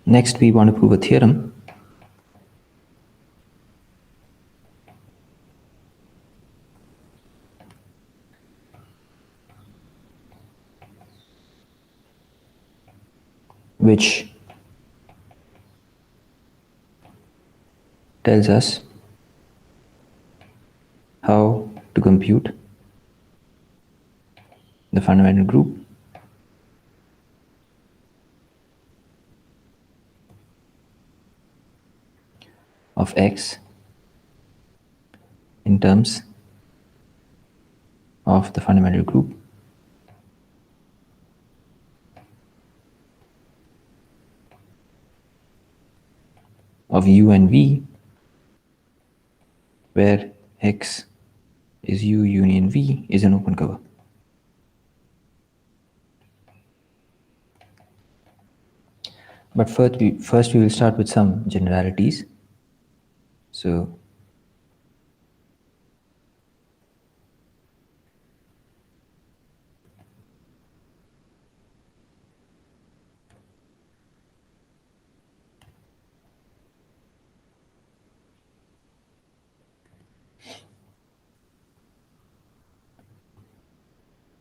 Next, we want to prove a theorem. Which tells us how to compute the fundamental group of X in terms of the fundamental group of U and V, where X is U union V is an open cover. But first we will start with some generalities. So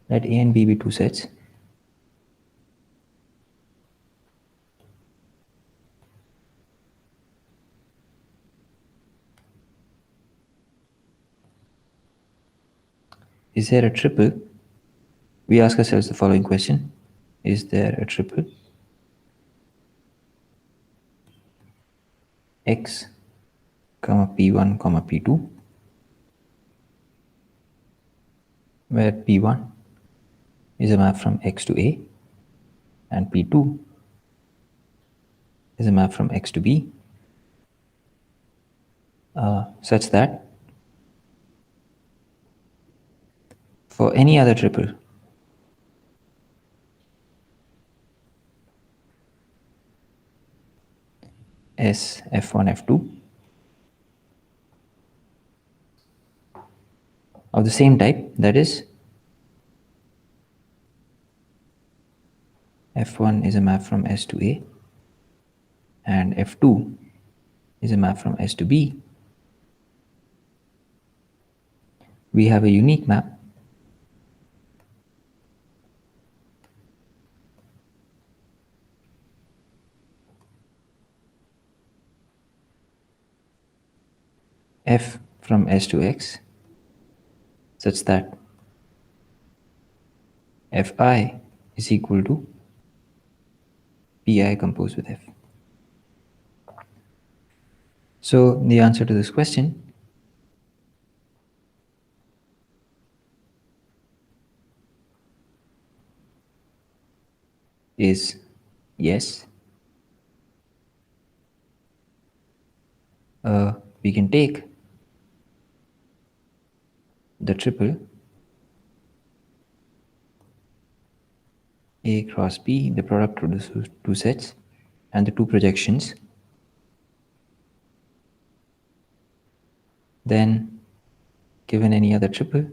let A and B be two sets. Is there a triple? We ask ourselves the following question. Is there a triple X, P1, P2, where P1 is a map from X to A and P2 is a map from X to B, such that for any other triple S F1 F2 of the same type, that is F1 is a map from S to A and F2 is a map from S to B, we have a unique map F from S to X such that Fi is equal to Pi composed with F. So the answer to this question is yes. We can take the triple A cross B, the product of the two sets and the two projections, then given any other triple,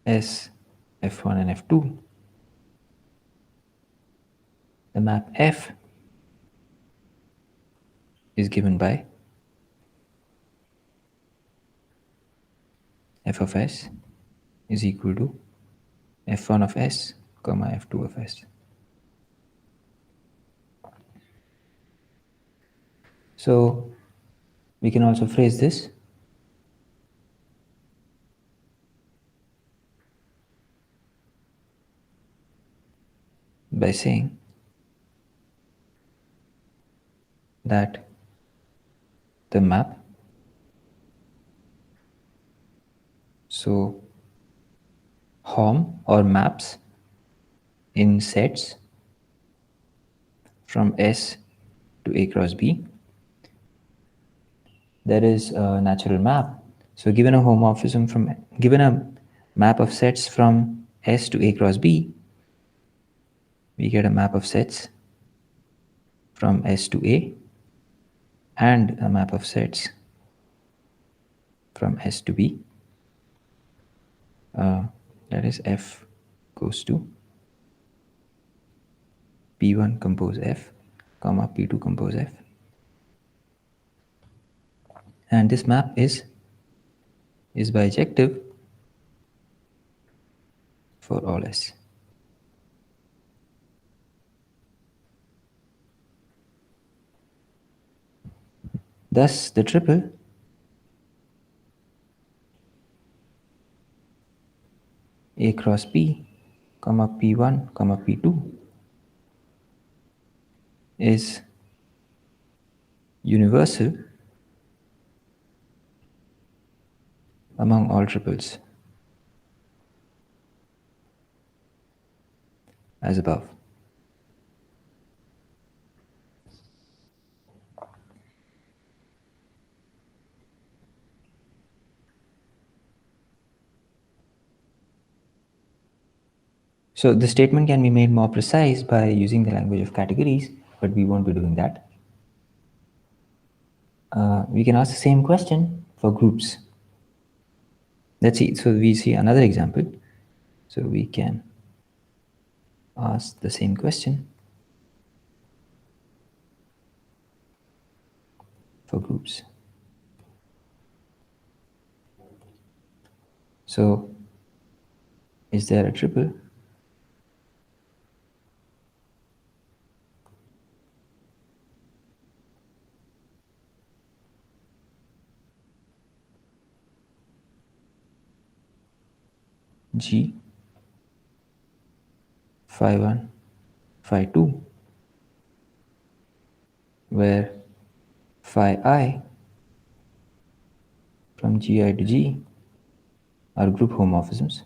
S, F1 and F2, the map F is given by F of S is equal to F1 of S, F2 of S. So we can also phrase this by saying that the map, so HOM or maps in sets from S to A cross B, there is a natural map. So given a homomorphism given a map of sets from S to A cross B, we get a map of sets from S to A and a map of sets from S to B. that is F goes to P1 compose F, comma P2 compose F. And this map is bijective for all S. Thus, the triple A cross P, comma P1, comma P2 is universal among all triples, as above. So the statement can be made more precise by using the language of categories, but we won't be doing that. We can ask the same question for groups. Let's see. So we see another example. So we can ask the same question for groups. So is there a triple G phi 1 phi 2 where phi I from Gi to G are group homomorphisms?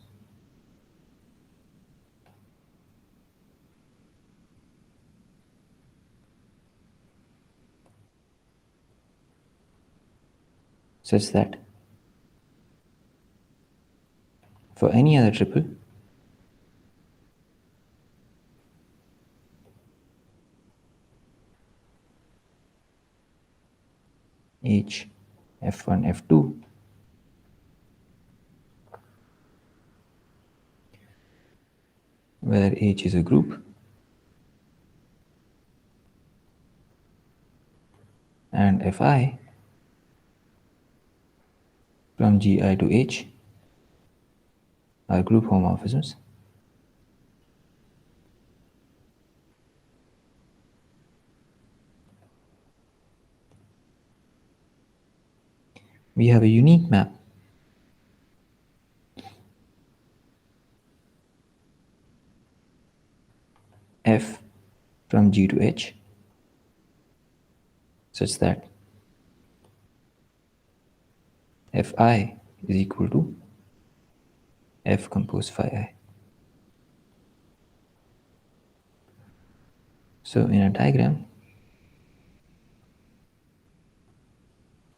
Such that for any other triple, H F1 F2 where H is a group and Fi from Gi to H are group homomorphisms, we have a unique map F from G to H such that Fi is equal to F compose phi I. So in a diagram,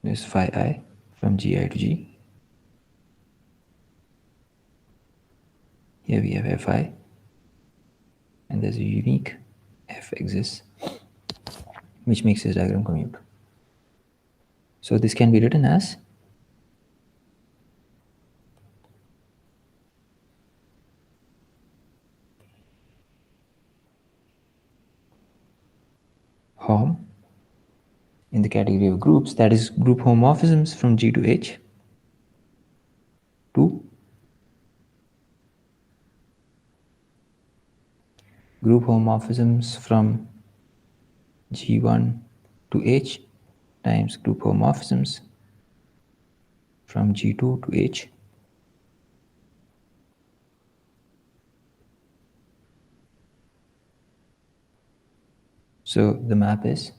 there's phi I from Gi to G. Here we have Fi, and there's a unique F exists, which makes this diagram commute. So this can be written as hom in the category of groups, that is group homomorphisms from G to H, to group homomorphisms from G1 to H times group homomorphisms from G2 to H So the map is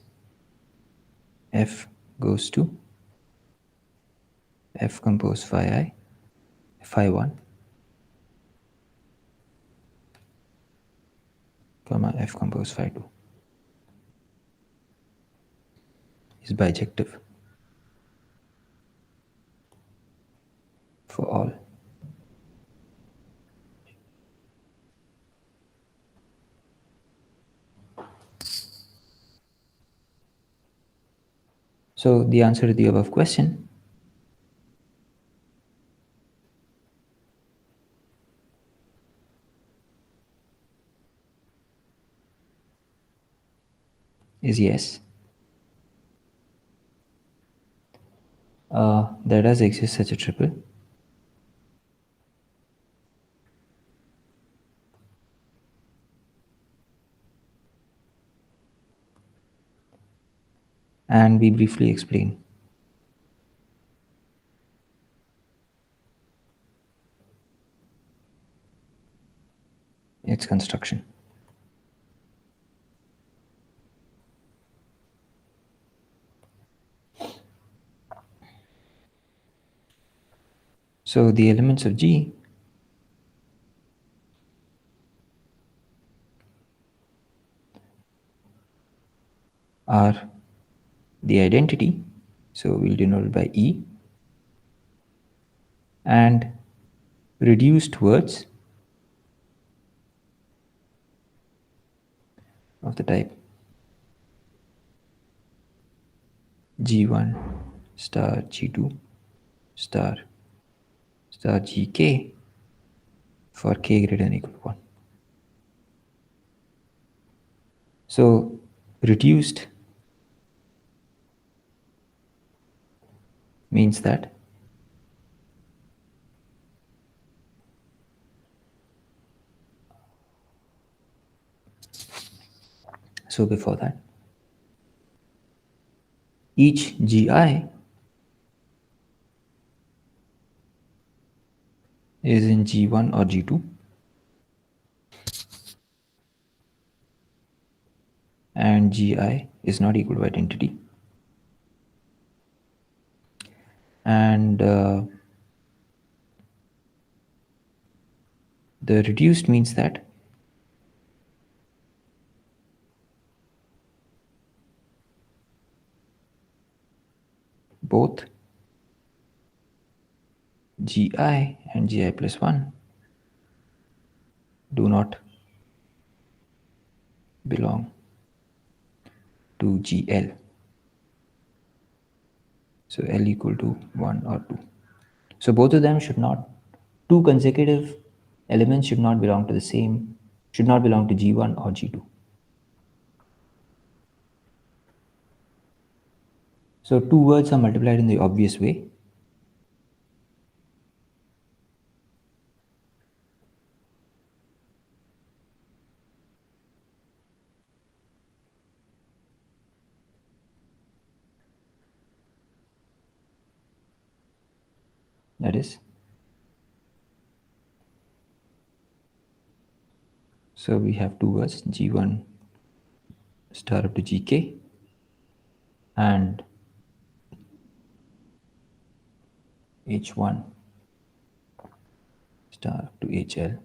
F goes to F compose phi I, phi 1, comma F compose phi 2 is bijective for all. So the answer to the above question is yes. There does exist such a triple. And we briefly explain its construction. So the elements of G are the identity, so we'll denote it by E, and reduced words of the type G1 star G2 star GK for k greater than or equal to 1. So reduced means that so before that each GI is in G1 or G2, and GI is not equal to identity, and the reduced means that both GI and GI plus 1 do not belong to GL. So L equal to 1 or 2. So both of them should not, two consecutive elements should not belong to the same, should not belong to G1 or G2. So two words are multiplied in the obvious way. That is, so we have two words G1 star up to GK and H1 star up to HL,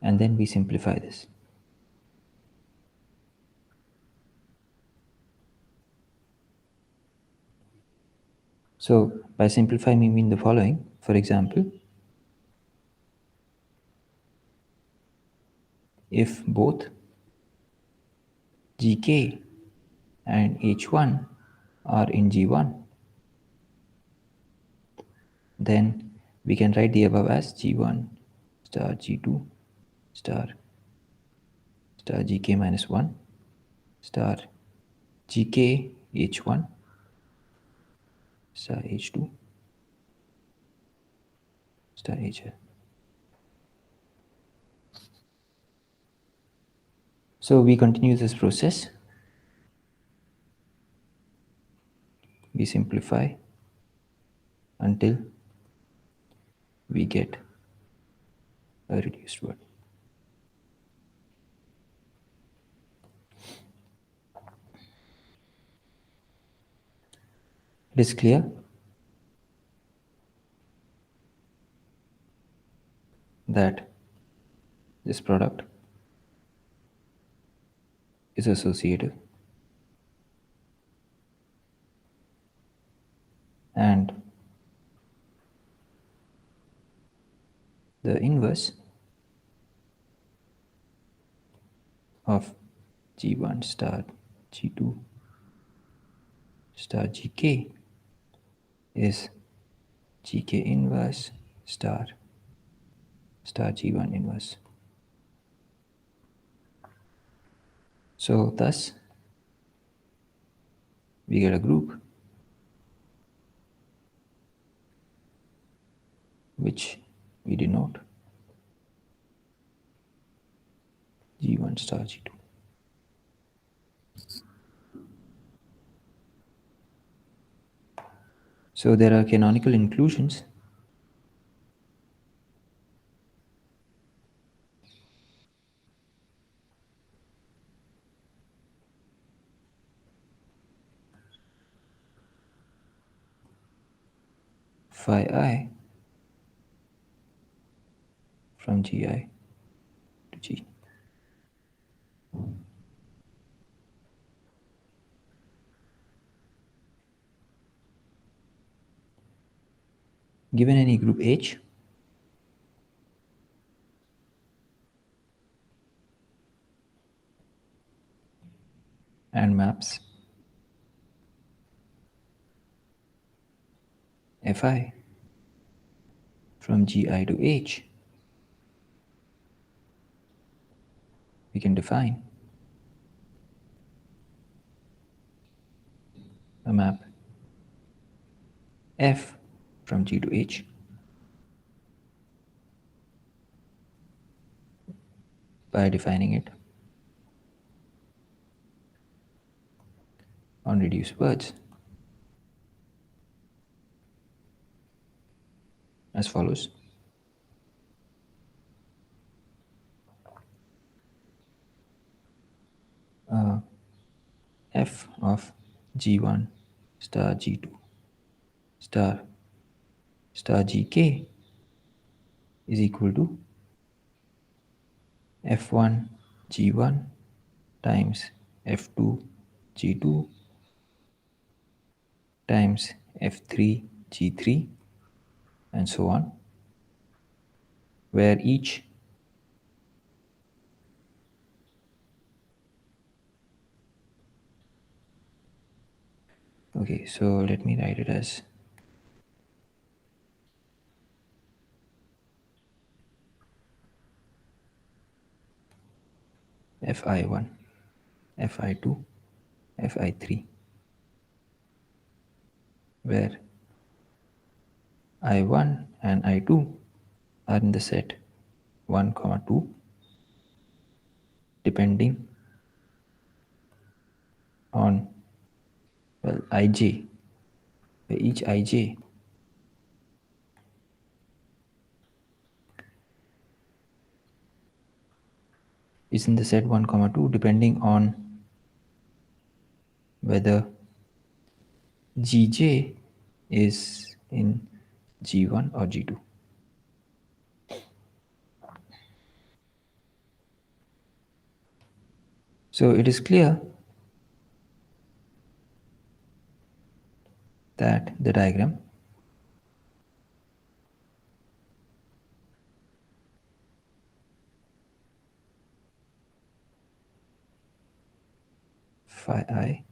and then we simplify this. So by simplifying we mean the following. For example, if both GK and H1 are in G1, then we can write the above as G1 star G2 star GK minus 1 star GK H1 star H2 star HL. So we continue this process. We simplify until we get a reduced word. It is clear that this product is associative and the inverse of G1 star G2 star GK is GK inverse star G1 inverse. So thus we get a group which we denote G1 star G2. So there are canonical inclusions phi I from Gi to G. Given any group H, and maps Fi from Gi to H, we can define a map F from G to H by defining it on reduced words as follows. F of G1 star G2 star Gk is equal to F1 G1 times F2 G2 times F3 G3 and so on, where each okay, so let me write it as Fi1, Fi2, Fi3, where I1 and I2 are in the set 1, 2, depending on, well, ij, where each ij is in the set 1, 2, depending on whether Gj is in G1 or G2. So it is clear that the diagram phi I,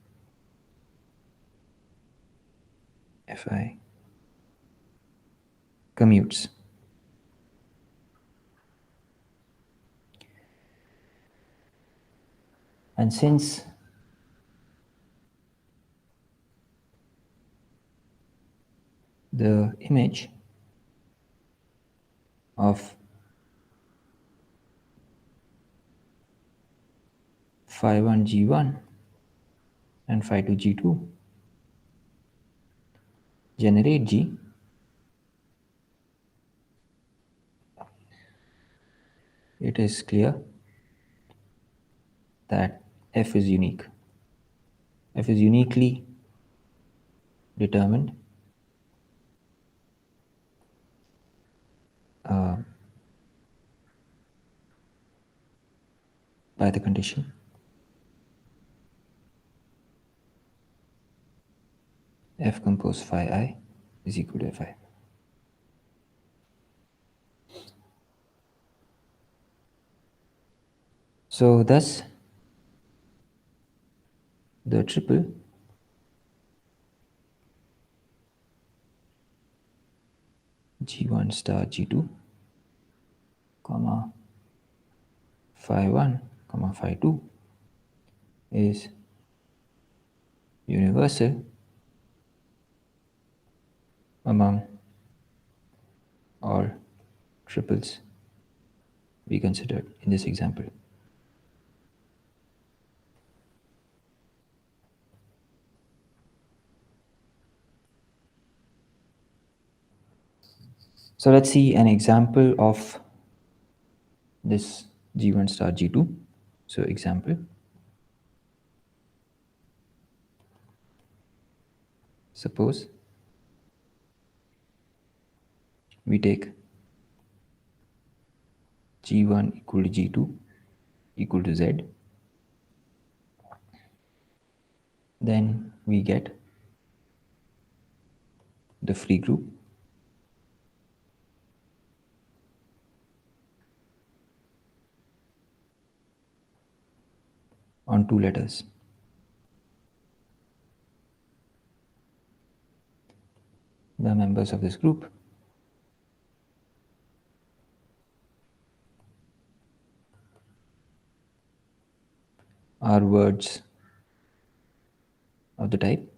Fi commutes. And since the image of phi1 G1 and phi2 G2 generate G, it is clear that F is unique. F is uniquely determined by the condition F compose phi I is equal to Fi. So thus the triple G1 star G2 comma phi1 comma phi2 is universal among all triples we considered in this example. So let's see an example of this G1 star G2. So example, suppose we take G1 equal to G2 equal to Z, then we get the free group on two letters. The members of this group are words of the type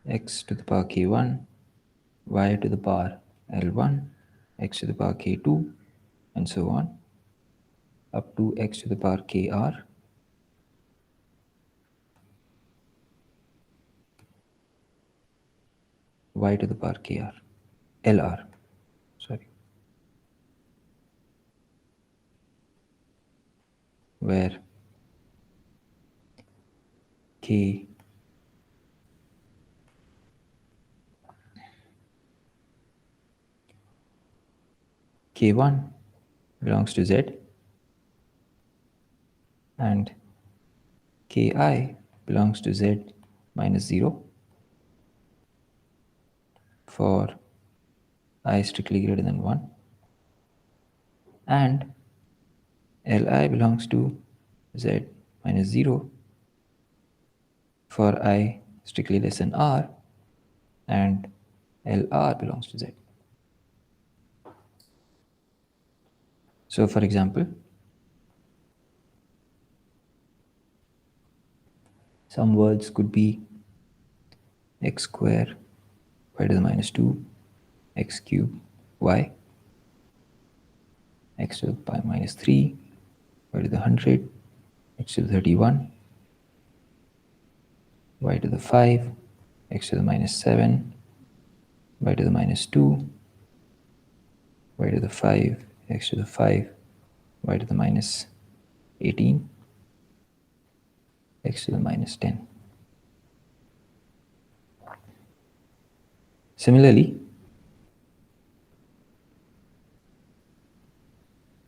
x to the power k1, y to the power l1, x to the power k2, and so on, up to x to the power kr, y to the power kr, lr, sorry, where k k1 belongs to z and ki belongs to z minus 0 for I strictly greater than 1, and li belongs to z minus 0 for I strictly less than r, and lr belongs to z. So for example, some words could be x square y to the minus 2, x cube y, x to the power minus 3, y to the 100, x to the 31, y to the 5, x to the minus 7, y to the minus 2, y to the 5, x to the 5, y to the minus 18, x to the minus 10. Similarly,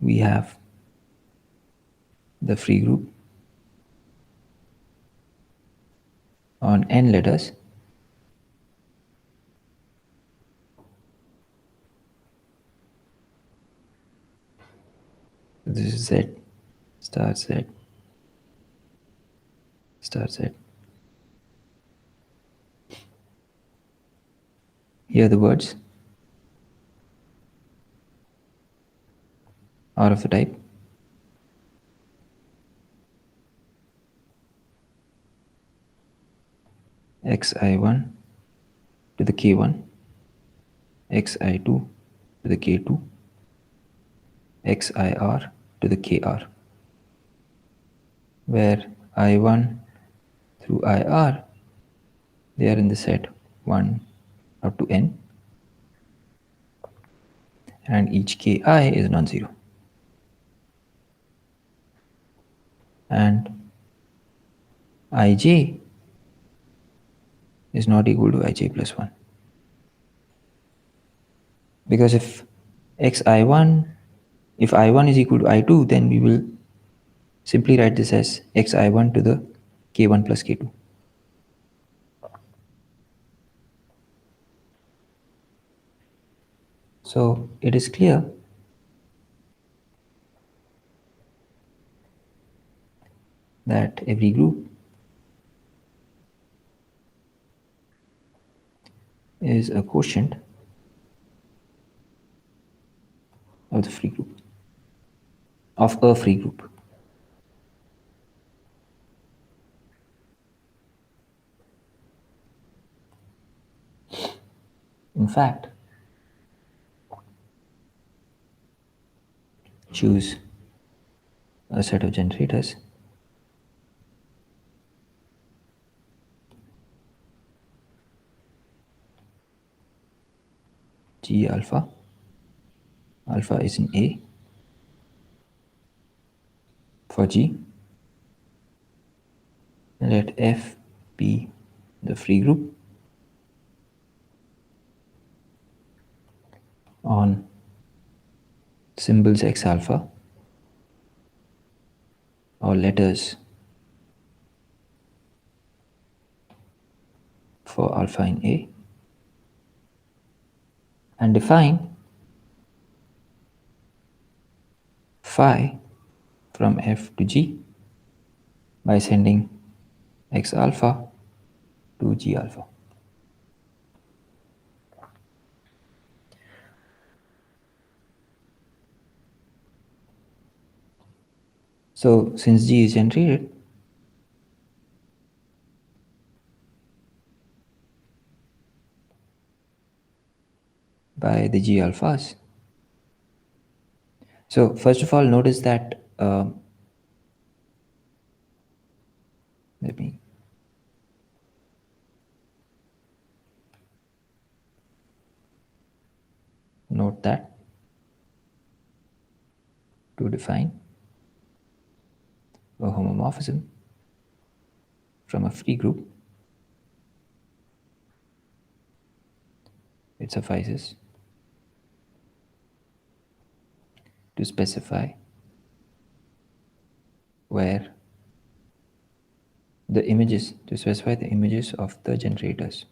we have the free group on n letters. This is Z star Z star Z. Here the words are of the type xi1 to the k1, xi2 to the k2, xir to the kr, where I1 through IR, they are in the set 1 up to n, and each ki is non-zero. And ij is not equal to ij plus 1. Because if xi1, if I1 is equal to I2, then we will simply write this as xi1 to the k1 plus k2. So it is clear that every group is a quotient of of the free group, of a free group. In fact, choose a set of generators G alpha. Alpha is in A for G. Let F be the free group on symbols X alpha or letters for alpha in A, and define phi from F to G by sending X alpha to G alpha. So since G is generated, by the G alphas. So first of all, notice that let me note that to define a homomorphism from a free group, it suffices to specify where the images, to specify the images of the generators.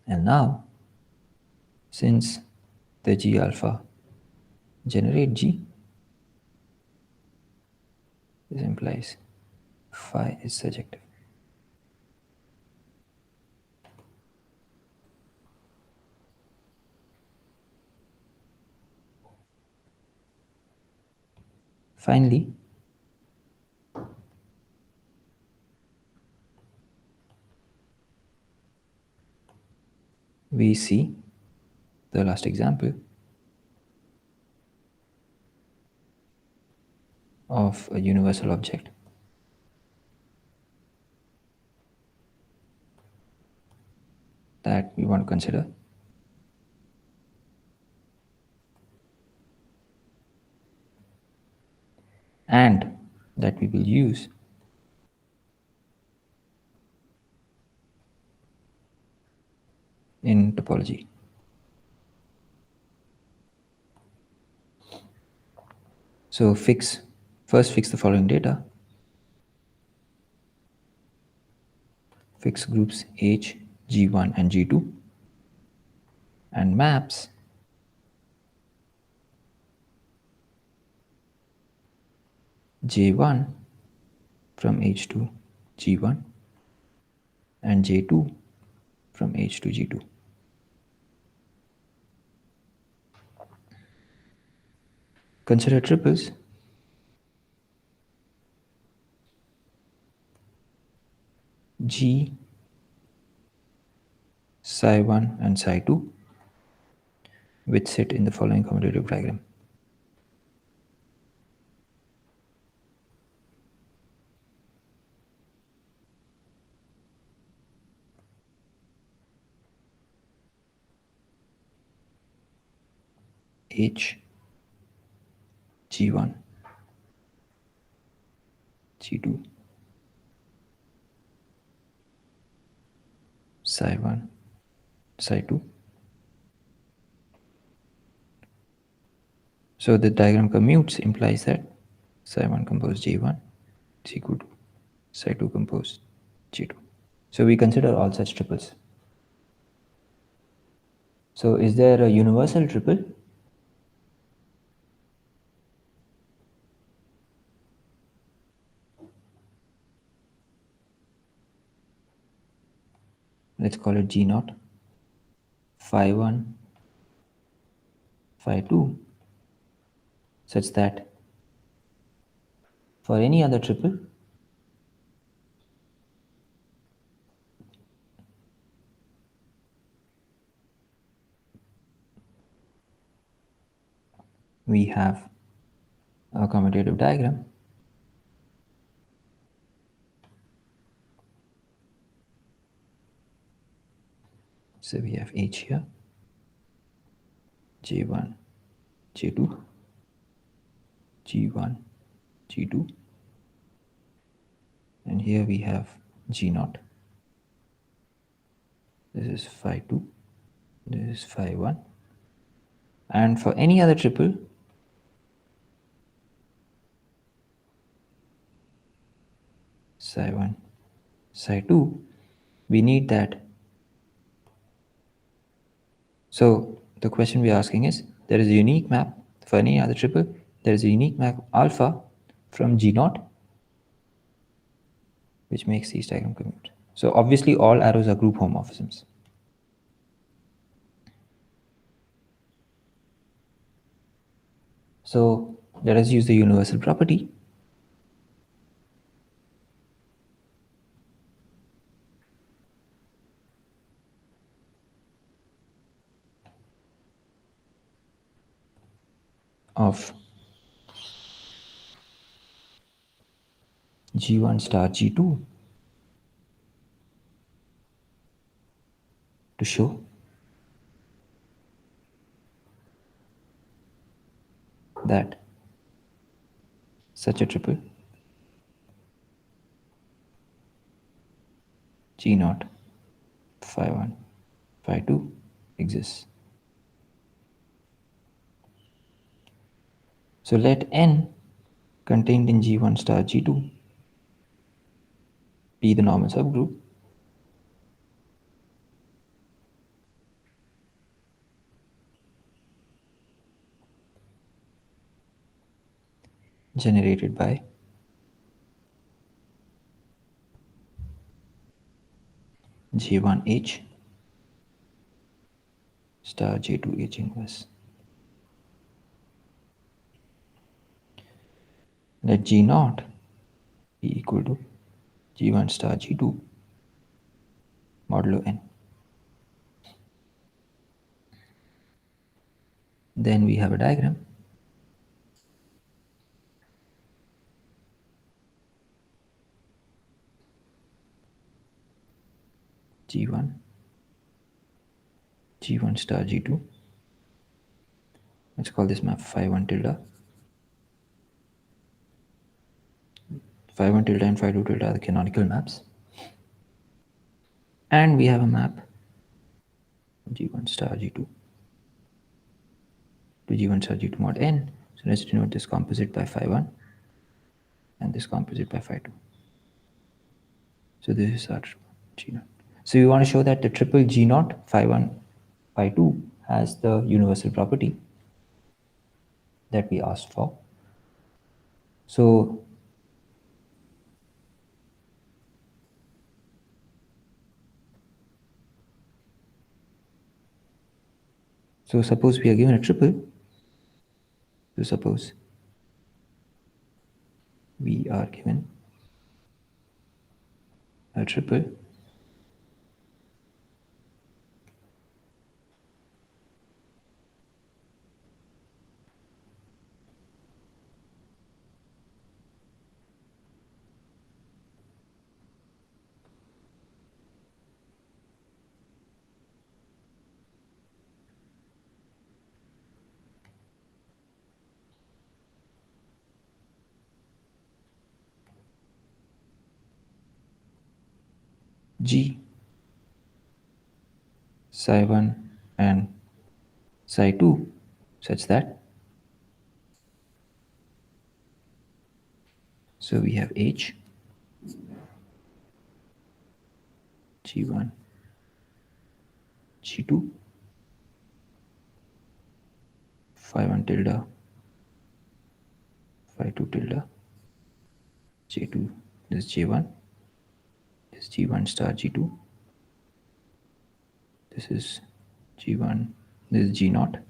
And now, since the G alpha generate G, this implies phi is surjective. Finally, we see the last example of a universal object that we want to consider. And that we will use in topology. So first fix the following data. Fix groups H, G1 and G2 and maps J1 from H to G1 and J2 from H to G2. Consider triples G, psi1 and psi2 which sit in the following commutative diagram. H, G1, G2, psi1, psi2. So the diagram commutes implies that psi1 compose J1, G2, psi2 compose G2. So we consider all such triples. So is there a universal triple? let's call it G0, phi 1, phi 2, such that for any other triple, we have a commutative diagram. So we have H here, J1, J2, G1, G2, and here we have G0. This is phi 2, this is phi 1, and for any other triple, psi 1, psi 2, we need that. So the question we're asking is, there is a unique map for any other triple, there is a unique map alpha from G0, which makes these diagram commute. So obviously all arrows are group homomorphisms. So let us use the universal property. Of G1 star G2 to show that such a triple G0, phi 1, phi 2 exists. So let N contained in G1 star G2 be the normal subgroup generated by J1H star J2H inverse. Let G0 be equal to G1 star G2 modulo N. Then we have a diagram. G1, G1 star G2. Let's call this map phi 1 tilde. Phi 1 tilde and phi 2 tilde are the canonical maps. And we have a map G1 star G2 to G1 star G2 mod N. So let's denote this composite by phi 1 and this composite by phi 2. So this is our G0. So we want to show that the triple G0, phi 1, phi 2 has the universal property that we asked for. So suppose we are given a triple. So suppose we are given a triple G psi 1 and psi 2 such that so we have H G1 G2 phi 1 tilde phi 2 tilde J2, this is J1, this is G1 star G2 this is G1, this is G0,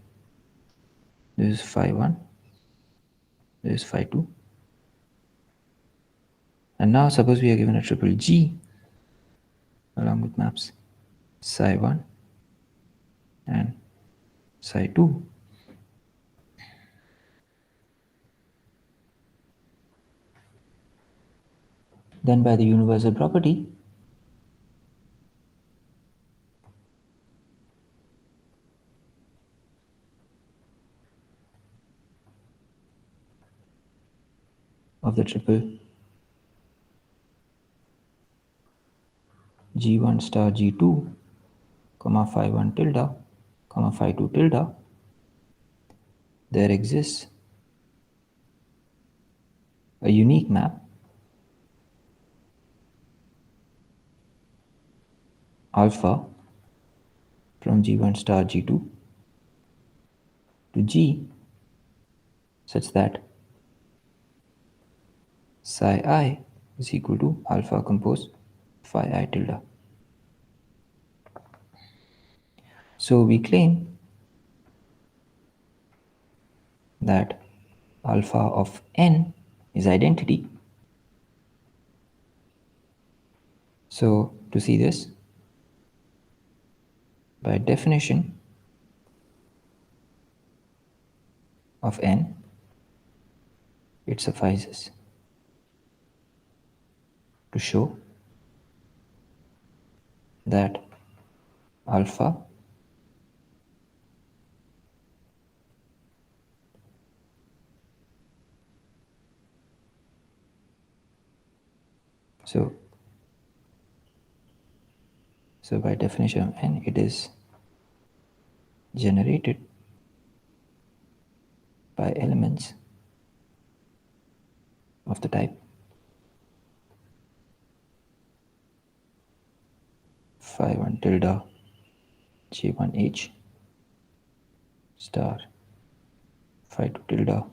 this is phi 1, this is phi 2. And now suppose we are given a triple G along with maps psi 1 and psi 2. Then by the universal property, of the triple G1 star G2, comma phi 1 tilde, comma phi 2 tilde, there exists a unique map alpha from G1 star G2 to G such that psi I is equal to alpha compose phi I tilde. So we claim that alpha of n is identity. So to see this, by definition of n, it suffices to show that alpha so by definition of n, it is generated by elements of the type phi 1 tilde J1H star phi 2 tilde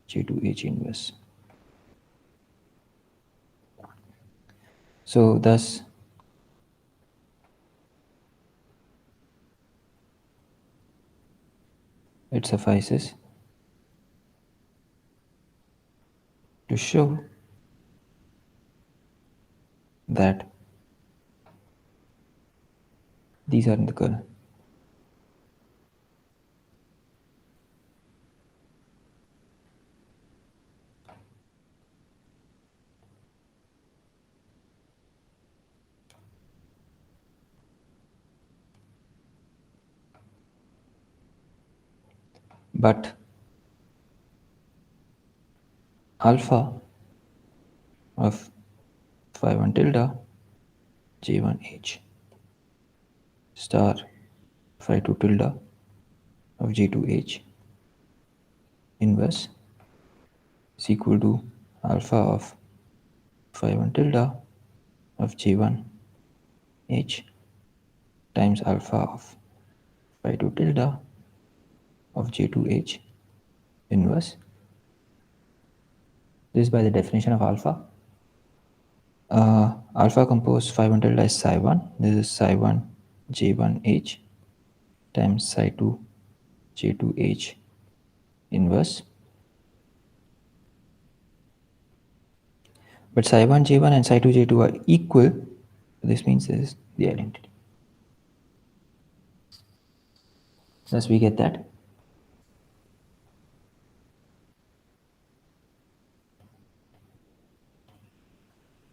J2H inverse. So thus it suffices to show that these are in the kernel. But alpha of phi 1 tilde J1H star phi 2 tilde of J2H inverse is equal to alpha of phi 1 tilde of J1H times alpha of phi 2 tilde of J2H inverse. This is by the definition of alpha. Alpha composed phi 1 tilde is psi 1. This is psi 1 J1H times psi 2 J2H inverse. But psi 1 J1 and psi 2 J2 are equal. This means this is the identity. Thus we get that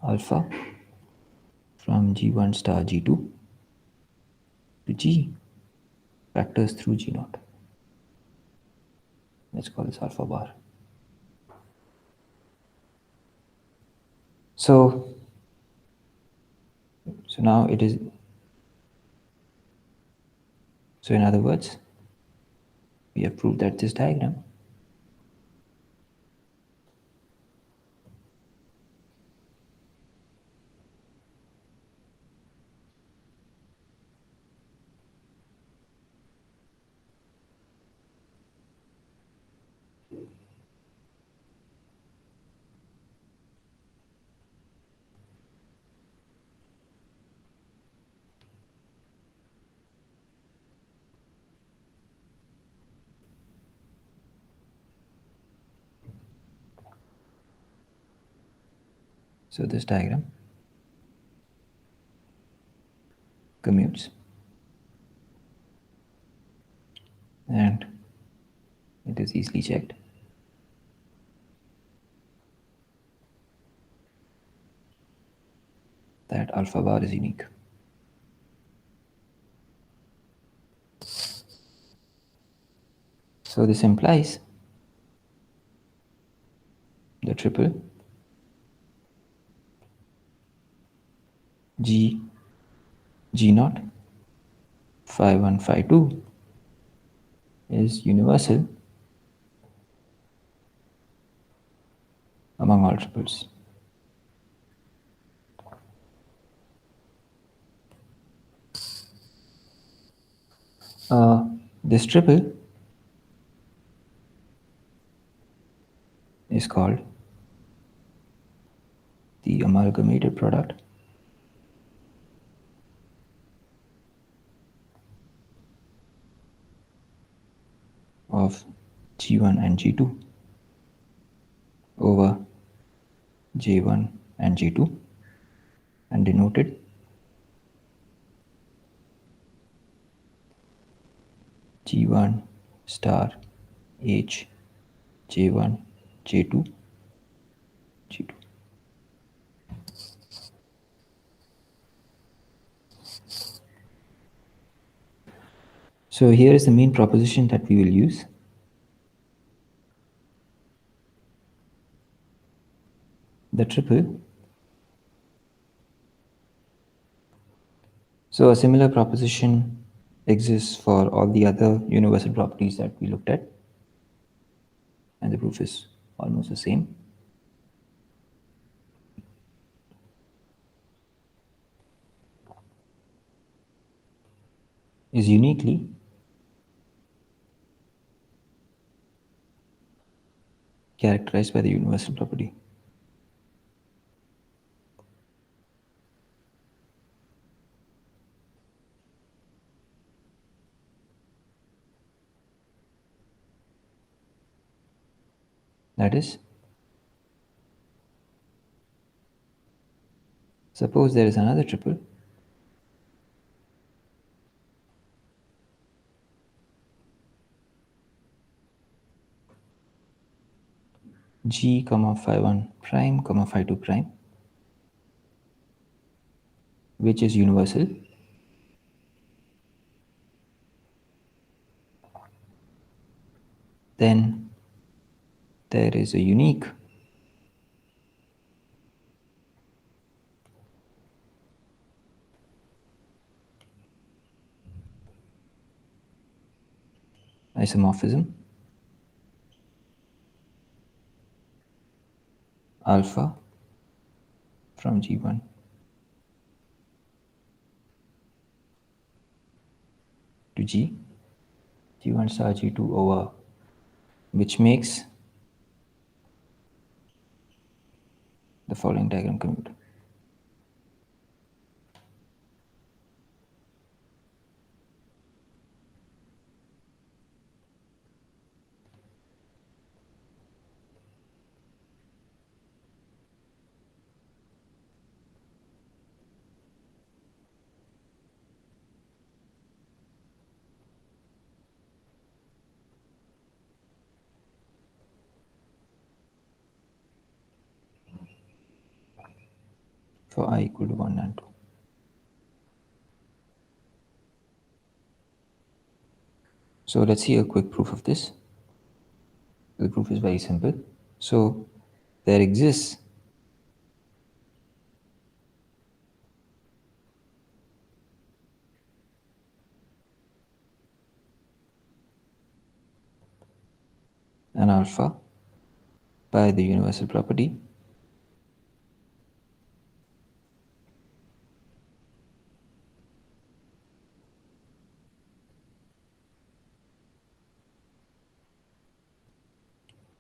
alpha from G1 star G2 to G factors through G0. Let's call this alpha bar. So now it is, so in other words, we have proved that this diagram So this diagram commutes, and it is easily checked. That alpha bar is unique. So this implies the triple G 0 5152 is universal among all triples. This triple is called the amalgamated product of G1 and G2 over J1 and J2, and denoted G1 star H J1 J2 G2. So here is the main proposition that we will use. The triple. So a similar proposition exists for all the other universal properties that we looked at, and the proof is almost the same. Is uniquely characterized by the universal property. That is, suppose there is another triple G, 51 prime, 52 prime, which is universal. Then there is a unique isomorphism alpha from G1 to G1 star G2 over, which makes the following diagram commute. For I equal to 1 and 2. So let's see a quick proof of this. The proof is very simple. So there exists an alpha by the universal property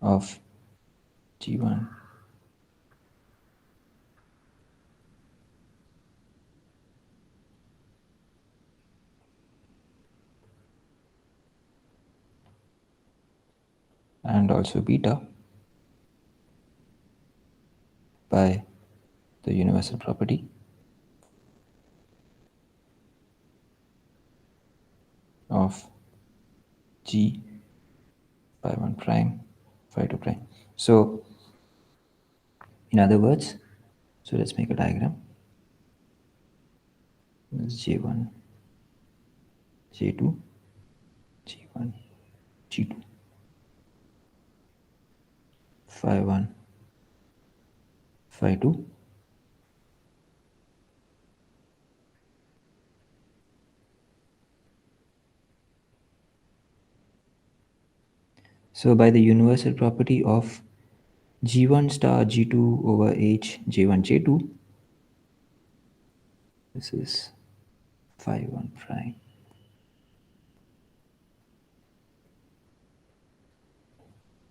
of G1 and also beta by the universal property of G phi 1 prime phi 2 prime. So in other words, so let's make a diagram. This is J1, J2, G1, G2, phi 1, phi 2. So by the universal property of G1 star G2 over H J1 J2, this is phi 1 prime,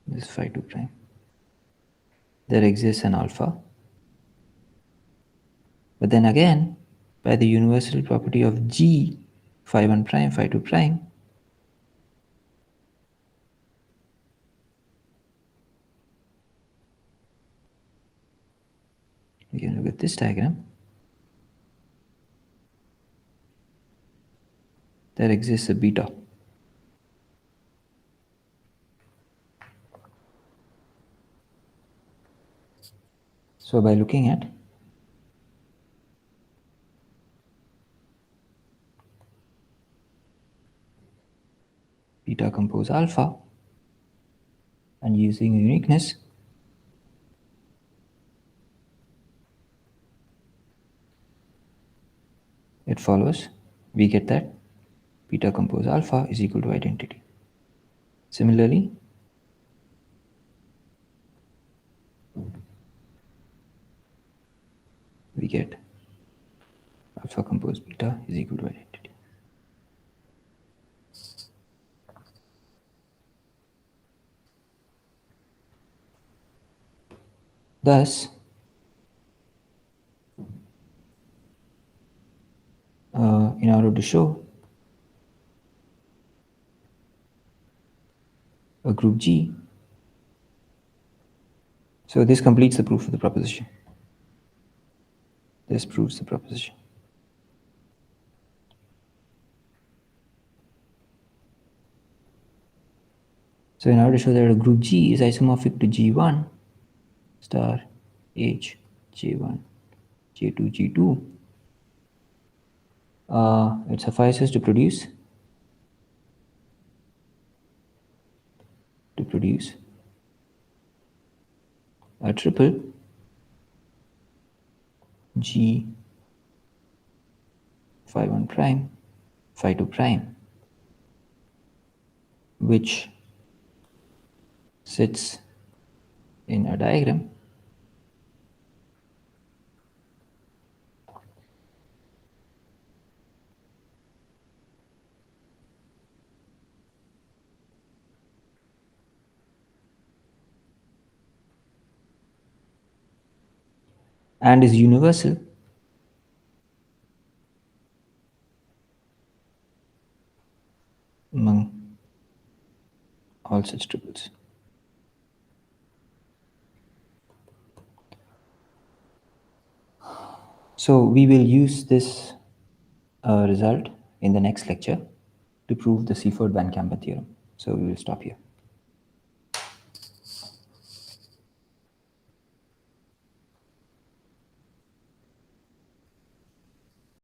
this is phi 2 prime. There exists an alpha. But then again, by the universal property of G phi 1 prime phi 2 prime, we can look at this diagram. There exists a beta. So by looking at beta compose alpha and using uniqueness, it follows we get that beta compose alpha is equal to identity. Similarly, we get alpha compose beta is equal to identity. Thus, in order to show a group G, so this completes the proof of the proposition. This proves the proposition. So in order to show that a group G is isomorphic to G1 star H J1 J2 G2, it suffices to produce a triple G phi 1 prime phi 2 prime, which sits in a diagram and is universal among all such triples. So we will use this result in the next lecture to prove the Seaford-Van Kampen theorem. So we will stop here.